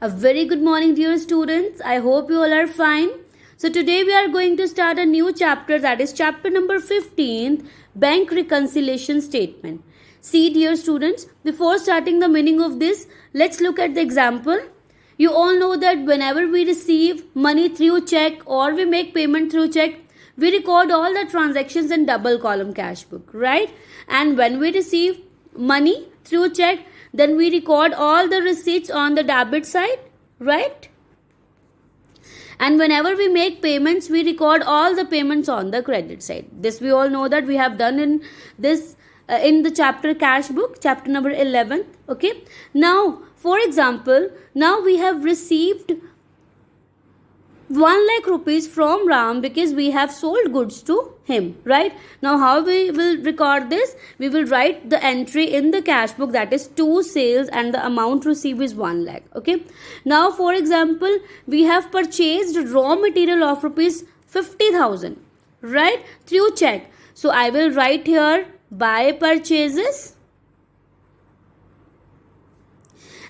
A very good morning, dear students. I hope you all are fine. So, today we are going to start a new chapter, that is chapter number 15, Bank Reconciliation Statement. See, dear students, before starting the meaning of this, let's look at the example. You all know that whenever we receive money through check or we make payment through check, we record all the transactions in double column cash book, right? And when we receive money through check, then we record all the receipts on the debit side, right? And whenever we make payments, we record all the payments on the credit side. This we all know that we have done in this in the chapter cash book, chapter number 11. Okay. Now, for example, now we have received 1 lakh rupees from Ram because we have sold goods to him, right? Now, how we will record this? We will write the entry in the cash book, that is 2 sales, and the amount received is 1 lakh. Okay. Now, for example, we have purchased raw material of rupees 50,000, right? Through check. So, I will write here buy purchases,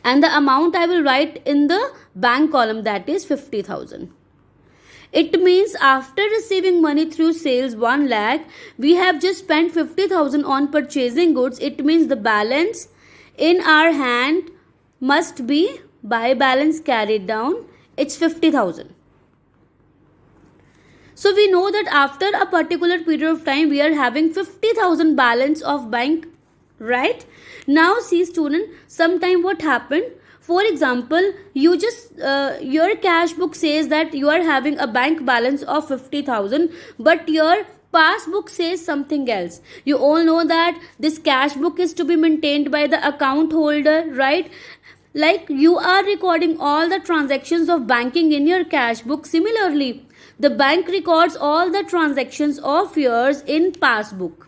and the amount I will write in the bank column, that is 50,000. It means after receiving money through sales 1 lakh, we have just spent 50,000 on purchasing goods. It means the balance in our hand must be by balance carried down. It's 50,000. So we know that after a particular period of time, we are having 50,000 balance of bank, right? Now see student, sometime what happened? For example, you just your cash book says that you are having a bank balance of 50,000, but your passbook says something else. You all know that this cash book is to be maintained by the account holder, right? Like you are recording all the transactions of banking in your cash book. Similarly, the bank records all the transactions of yours in passbook,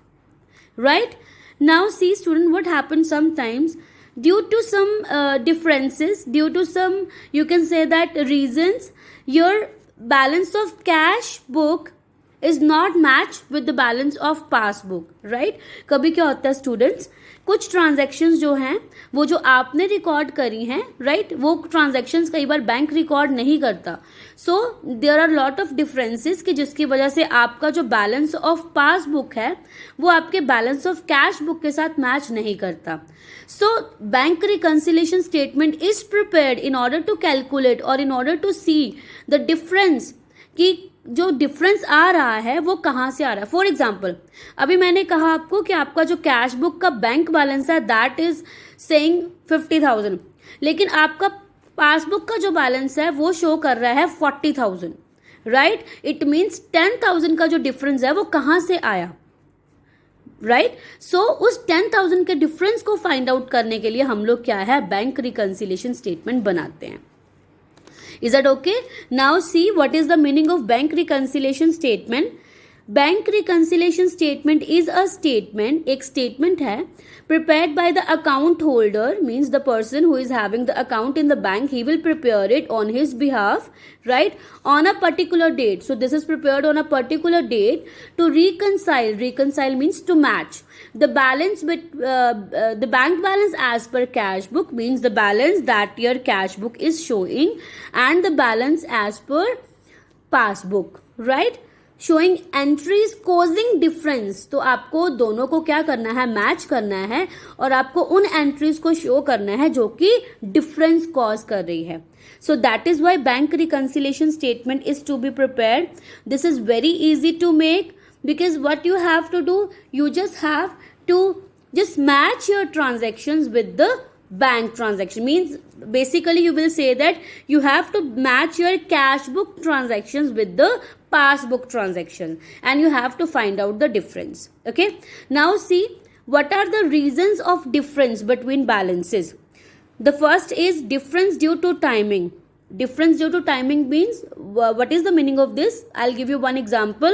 right? Now see student, what happens sometimes due to some differences, due to some, you can say that reasons, your balance of cash book is not matched with the balance of passbook, right? कभी क्या होता है students, कुछ transactions जो हैं वो जो आपने रिकॉर्ड करी हैं, राइट, वो ट्रांजेक्शन्स कई बार बैंक रिकॉर्ड नहीं करता. So there are lot of differences कि जिसकी वजह से आपका जो बैलेंस ऑफ पासबुक है वो आपके बैलेंस ऑफ कैश बुक के साथ मैच नहीं करता. So bank reconciliation statement is prepared in order to calculate और in order to see the difference कि जो डिफरेंस आ रहा है वो कहाँ से आ रहा है. फॉर एग्जाम्पल, अभी मैंने कहा आपको कि आपका जो कैश बुक का बैंक बैलेंस है दैट इज सेइंग 50,000, लेकिन आपका पासबुक का जो बैलेंस है वो शो कर रहा है 40,000, राइट? इट मीन्स 10,000 का जो डिफरेंस है वो कहाँ से आया, राइट? सो उस 10,000 के डिफरेंस को फाइंड आउट करने के लिए हम लोग क्या है, बैंक रिकंसिलिएशन स्टेटमेंट बनाते हैं. Is that okay? Now see what is the meaning of bank reconciliation statement. Bank reconciliation statement is a statement, एक statement है prepared by the account holder, means the person who is having the account in the bank, he will prepare it on his behalf, right, on a particular date. So this is prepared on a particular date to reconcile means to match the balance with the bank balance as per cash book, means the balance that your cash book is showing, and the balance as per passbook, right, showing entries causing difference. तो आपको दोनों को क्या करना है, match करना है और आपको उन एंट्रीज को शो करना है जो कि डिफरेंस कॉज कर रही है. So that is why bank reconciliation statement is to be prepared. This is very easy to make because what you have to do, you just have to just match your transactions with the bank transaction. Means basically you will say that you have to match your cash book transactions with the passbook transaction and you have to find out the difference. Okay, now see what are the reasons of difference between balances. The first is difference due to timing. Difference due to timing means what is the meaning of this? I'll give you one example.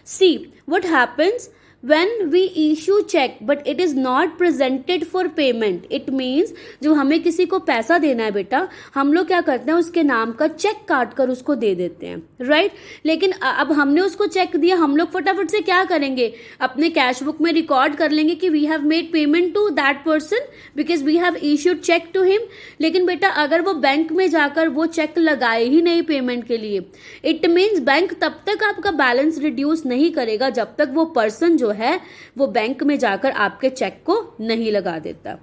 See what happens when we issue check but it is not presented for payment, it means जो हमें किसी को पैसा देना है बेटा, हम लोग क्या करते हैं, उसके नाम का चेक काट कर उसको दे देते हैं, राइट। लेकिन अब हमने उसको चेक दिया, हम लोग फटाफट से क्या करेंगे, अपने कैश बुक में रिकॉर्ड कर लेंगे कि we have made payment to that person because we have issued cheque to him. लेकिन बेटा अगर वो बैंक में जाकर वो चेक लगाए ही नहीं पेमेंट के लिए, इट मीन्स बैंक तब तक आपका बैलेंस रिड्यूस नहीं करेगा जब तक वो पर्सन जो है वो बैंक में जाकर आपके चेक को नहीं लगा देता।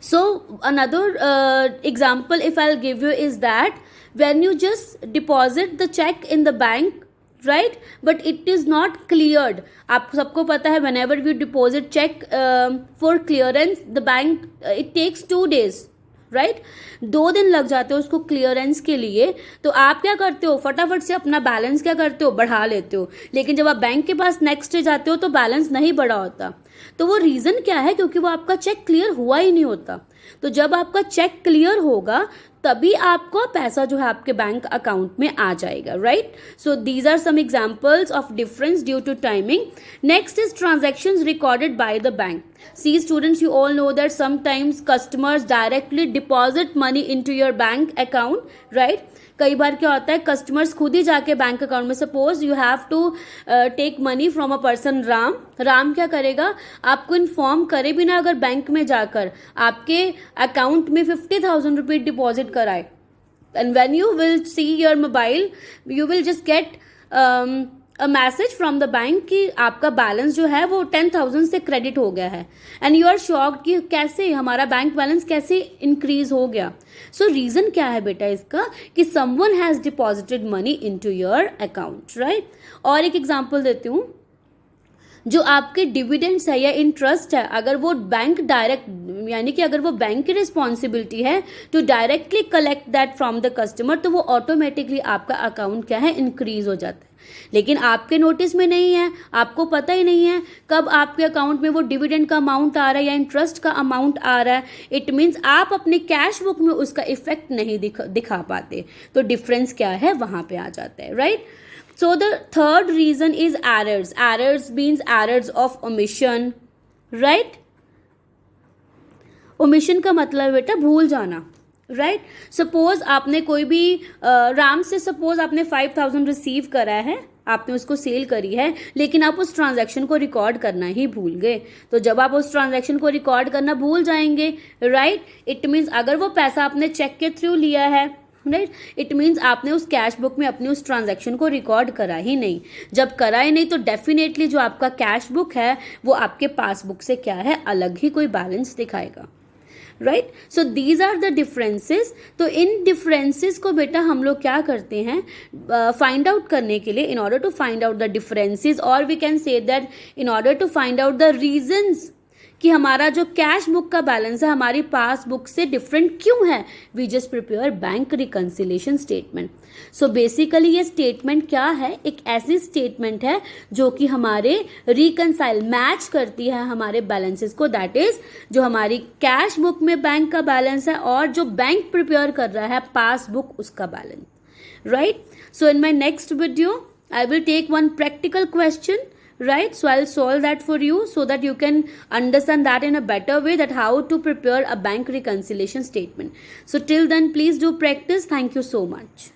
So another example if I'll give you is that when you just deposit the check in the bank, right, but it is not cleared, आप सबको पता है whenever you deposit check for clearance the bank it takes 2 days, right, 2 दिन लग जाते हो उसको clearance के लिए। तो आप क्या करते हो, फटाफट से अपना बैलेंस क्या करते हो, बढ़ा लेते हो। लेकिन जब आप बैंक के पास नेक्स्ट डे जाते हो तो बैलेंस नहीं बढ़ा होता। तो वो रीज़न क्या है, क्योंकि वो आपका चेक क्लियर हुआ ही नहीं होता। तो जब आपका चेक क्लियर होगा तभी आपको पैसा जो है आपके बैंक अकाउंट में आ जाएगा, right. So these are some examples of difference due to timing. Next is transactions recorded by the bank. See students, you all know that sometimes customers directly deposit money into your bank account, right? कई बार क्या होता है, customers खुद ही जाके bank account में, suppose you have to take money from a person Ram, Ram क्या करेगा, आपको इन्फॉर्म करे बिना अगर बैंक में जाकर आपके अकाउंट में 50,000 रुपये डिपॉजिट कराए, and when you will see your mobile you will just get a message from the bank कि आपका बैलेंस जो है वो 10,000 से क्रेडिट हो गया है, एंड यू आर शॉक्ड कि कैसे हमारा बैंक बैलेंस कैसे इंक्रीज हो गया। सो रीजन क्या है बेटा इसका, कि someone has deposited money into your account, right. और एक एग्जांपल देती हूँ, जो आपके डिविडेंड्स है या इंटरेस्ट है, अगर वो बैंक डायरेक्ट, यानी कि अगर वो बैंक की रिस्पॉन्सिबिलिटी है to directly collect that from the customer, तो वो ऑटोमेटिकली आपका अकाउंट क्या है, इंक्रीज हो जाता है। लेकिन आपके नोटिस में नहीं है, आपको पता ही नहीं है कब आपके अकाउंट में वो डिविडेंड का अमाउंट आ रहा है या इंटरेस्ट का अमाउंट आ रहा है। इट मीन्स आप अपने कैश बुक में उसका इफेक्ट नहीं दिखा पाते। तो डिफरेंस क्या है वहां पे आ जाता है, right. So the third reason is errors. Errors means errors of omission, right? Omission का मतलब बेटा भूल जाना, राइट। सपोज आपने कोई भी राम से सपोज आपने 5,000 रिसीव करा है, आपने उसको सेल करी है, लेकिन आप उस ट्रांजैक्शन को रिकॉर्ड करना ही भूल गए। तो जब आप उस ट्रांजैक्शन को रिकॉर्ड करना भूल जाएंगे, राइट, इट मीन्स अगर वो पैसा आपने चेक के थ्रू लिया है, राइट, इट मीन्स आपने उस कैश बुक में अपनी उस ट्रांजैक्शन को रिकॉर्ड करा ही नहीं। जब करा ही नहीं तो डेफिनेटली जो आपका कैश बुक है वो आपके पासबुक से क्या है, अलग ही कोई बैलेंस दिखाएगा, right. So these are the differences. तो इन डिफरेंसेस को बेटा हम लोग क्या करते हैं, फाइंड आउट करने के लिए, in order to find out the differences, और we can say that in order to find out the reasons कि हमारा जो कैश बुक का बैलेंस है हमारी पासबुक से डिफरेंट क्यों है, we just prepare bank reconciliation statement. So basically ये स्टेटमेंट क्या है, एक ऐसी स्टेटमेंट है जो कि हमारे रिकंसाइल मैच करती है हमारे बैलेंसेस को, दैट इज जो हमारी कैश बुक में बैंक का बैलेंस है और जो बैंक प्रिपेयर कर रहा है पासबुक उसका balance, right. So in my next video I will take one practical question, right? So I'll solve that for you so that you can understand that in a better way, that how to prepare a bank reconciliation statement. So till then, please do practice. Thank you so much.